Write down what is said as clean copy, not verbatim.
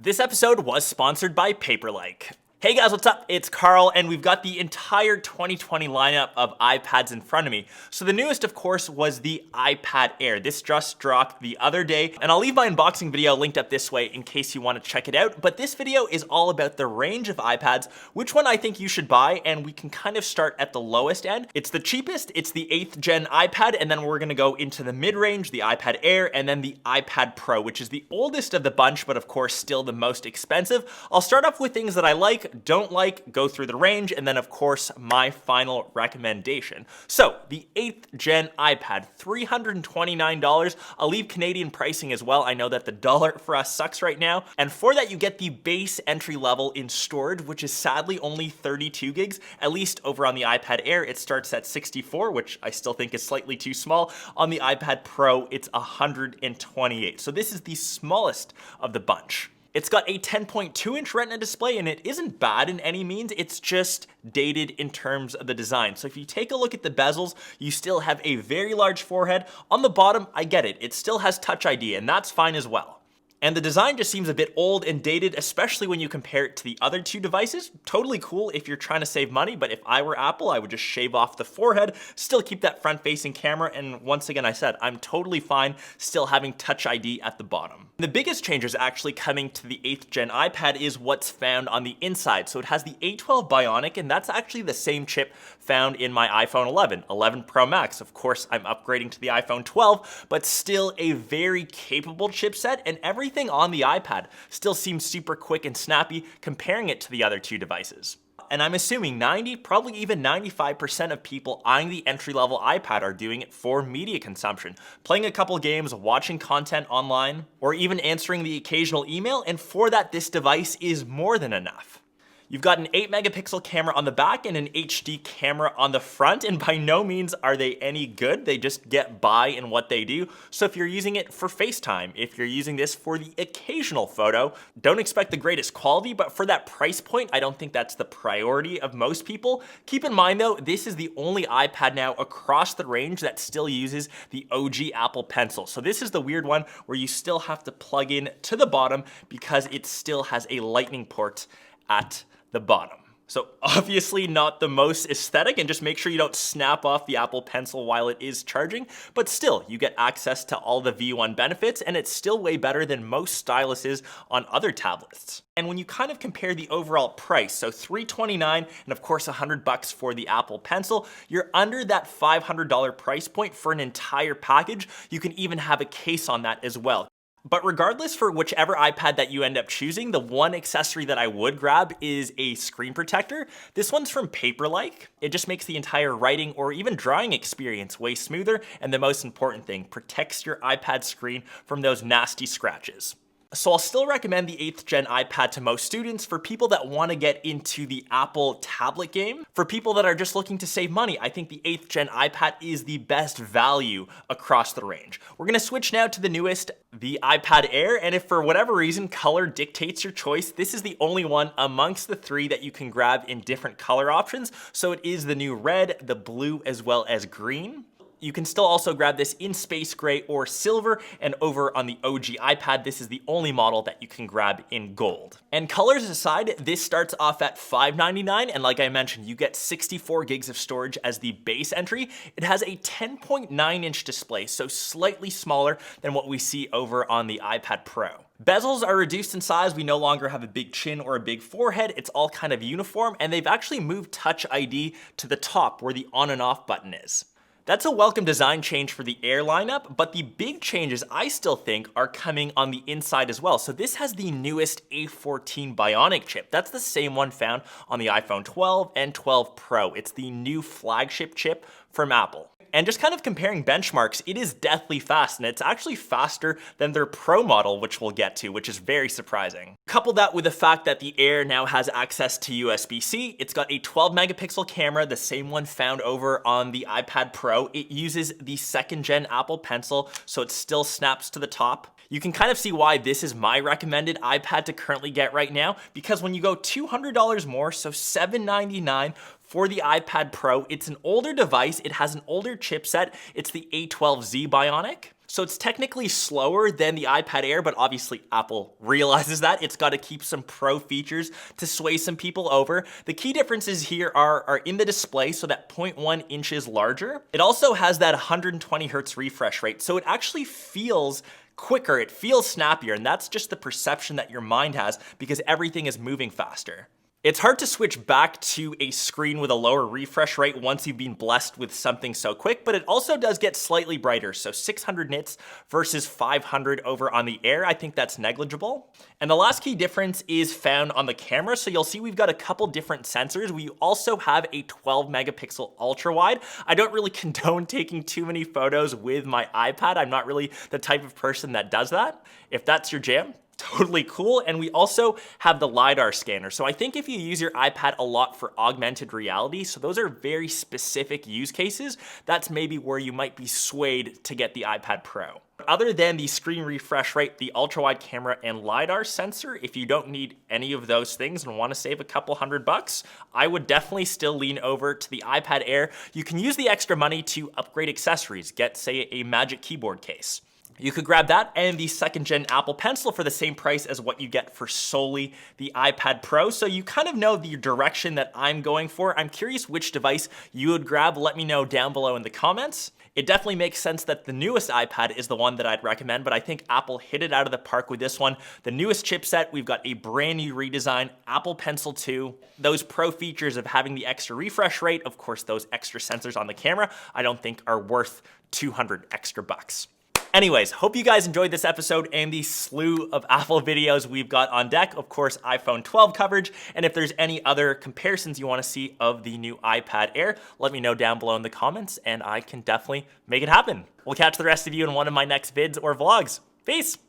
This episode was sponsored by Paperlike. Hey guys, what's up? It's Karl, and we've got the entire 2020 lineup of iPads in front of me. So the newest, of course, was the iPad Air. This just dropped the other day, and I'll leave my unboxing video linked up this way in case you want to check it out. But this video is all about the range of iPads, which one I think you should buy, and we can kind of start at the lowest end. It's the cheapest, it's the 8th gen iPad, and then we're gonna go into the mid-range, the iPad Air, and then the iPad Pro, which is the oldest of the bunch, but of course still the most expensive. I'll start off with things that I like, don't like, go through the range, and then of course my final recommendation. So the 8th gen iPad, $329. I'll leave Canadian pricing as well. I know that the dollar for us sucks right now. And for that you get the base entry level in storage, which is sadly only 32 gigs. At least over on the iPad Air, it starts at 64, which I still think is slightly too small. On the iPad Pro, it's 128. So this is the smallest of the bunch. It's got a 10.2-inch Retina display, and it isn't bad in any means. It's just dated in terms of the design. So if you take a look at the bezels, you still have a very large forehead. On the bottom, I get it. It still has Touch ID, and that's fine as well. And the design just seems a bit old and dated, especially when you compare it to the other two devices. Totally cool if you're trying to save money, but if I were Apple, I would just shave off the forehead, still keep that front-facing camera, and once again, I said, I'm totally fine still having Touch ID at the bottom. The biggest changes actually coming to the 8th gen iPad is what's found on the inside. So it has the A12 Bionic, and that's actually the same chip found in my iPhone 11, 11 Pro Max. Of course, I'm upgrading to the iPhone 12, but still a very capable chipset, and everything on the iPad still seems super quick and snappy comparing it to the other two devices. And I'm assuming 90, probably even 95% of people eyeing the entry-level iPad are doing it for media consumption, playing a couple games, watching content online, or even answering the occasional email, and for that, this device is more than enough. You've got an 8-megapixel camera on the back and an HD camera on the front, and by no means are they any good. They just get by in what they do. So if you're using it for FaceTime, if you're using this for the occasional photo, don't expect the greatest quality, but for that price point, I don't think that's the priority of most people. Keep in mind though, this is the only iPad now across the range that still uses the OG Apple Pencil. So this is the weird one where you still have to plug in to the bottom because it still has a lightning port at the bottom. So obviously not the most aesthetic, and just make sure you don't snap off the Apple Pencil while it is charging, but still you get access to all the V1 benefits, and it's still way better than most styluses on other tablets. And when you kind of compare the overall price, so $329 and of course $100 for the Apple Pencil, you're under that $500 price point for an entire package. You can even have a case on that as well. But regardless, for whichever iPad that you end up choosing, the one accessory that I would grab is a screen protector. This one's from Paperlike. It just makes the entire writing or even drawing experience way smoother, and the most important thing, protects your iPad screen from those nasty scratches. So I'll still recommend the 8th gen iPad to most students. For people that want to get into the Apple tablet game, for people that are just looking to save money, I think the 8th gen iPad is the best value across the range. We're going to switch now to the newest, the iPad Air, and if for whatever reason color dictates your choice, this is the only one amongst the three that you can grab in different color options. So it is the new red, the blue, as well as green. You can still also grab this in space gray or silver, and over on the OG iPad, this is the only model that you can grab in gold. And colors aside, this starts off at $599, and like I mentioned, you get 64 gigs of storage as the base entry. It has a 10.9-inch display, so slightly smaller than what we see over on the iPad Pro. Bezels are reduced in size. We no longer have a big chin or a big forehead. It's all kind of uniform, and they've actually moved Touch ID to the top where the on and off button is. That's a welcome design change for the Air lineup, but the big changes I still think are coming on the inside as well. So this has the newest A14 Bionic chip. That's the same one found on the iPhone 12 and 12 Pro. It's the new flagship chip from Apple. And just kind of comparing benchmarks, it is deathly fast, and it's actually faster than their Pro model, which we'll get to, which is very surprising. Couple that with the fact that the Air now has access to USB-C. It's got a 12-megapixel camera, the same one found over on the iPad Pro. It uses the 2nd gen Apple Pencil, so it still snaps to the top. You can kind of see why this is my recommended iPad to currently get right now, because when you go $200 more, so $799 for the iPad Pro, it's an older device, it has an older chipset, it's the A12Z Bionic. So it's technically slower than the iPad Air, but obviously Apple realizes that. It's got to keep some pro features to sway some people over. The key differences here are in the display, so that 0.1 inches larger. It also has that 120 hertz refresh rate, so it actually feels quicker, it feels snappier, and that's just the perception that your mind has because everything is moving faster. It's hard to switch back to a screen with a lower refresh rate once you've been blessed with something so quick, but it also does get slightly brighter. So 600 nits versus 500 over on the Air. I think that's negligible. And the last key difference is found on the camera. So you'll see we've got a couple different sensors. We also have a 12 megapixel ultra wide. I don't really condone taking too many photos with my iPad. I'm not really the type of person that does that. If that's your jam, totally cool. And we also have the LiDAR scanner. So I think if you use your iPad a lot for augmented reality, so those are very specific use cases, that's maybe where you might be swayed to get the iPad Pro. Other than the screen refresh rate, the ultra wide camera and LiDAR sensor, if you don't need any of those things and want to save a couple $100, I would definitely still lean over to the iPad Air. You can use the extra money to upgrade accessories, get say a Magic Keyboard case. You could grab that and the second gen Apple Pencil for the same price as what you get for solely the iPad Pro. So you kind of know the direction that I'm going for. I'm curious which device you would grab. Let me know down below in the comments. It definitely makes sense that the newest iPad is the one that I'd recommend, but I think Apple hit it out of the park with this one. The newest chipset, we've got a brand new redesign, Apple Pencil 2. Those pro features of having the extra refresh rate, of course, those extra sensors on the camera, I don't think are worth 200 extra bucks. Anyways, hope you guys enjoyed this episode and the slew of Apple videos we've got on deck. Of course, iPhone 12 coverage. And if there's any other comparisons you want to see of the new iPad Air, let me know down below in the comments and I can definitely make it happen. We'll catch the rest of you in one of my next vids or vlogs. Peace.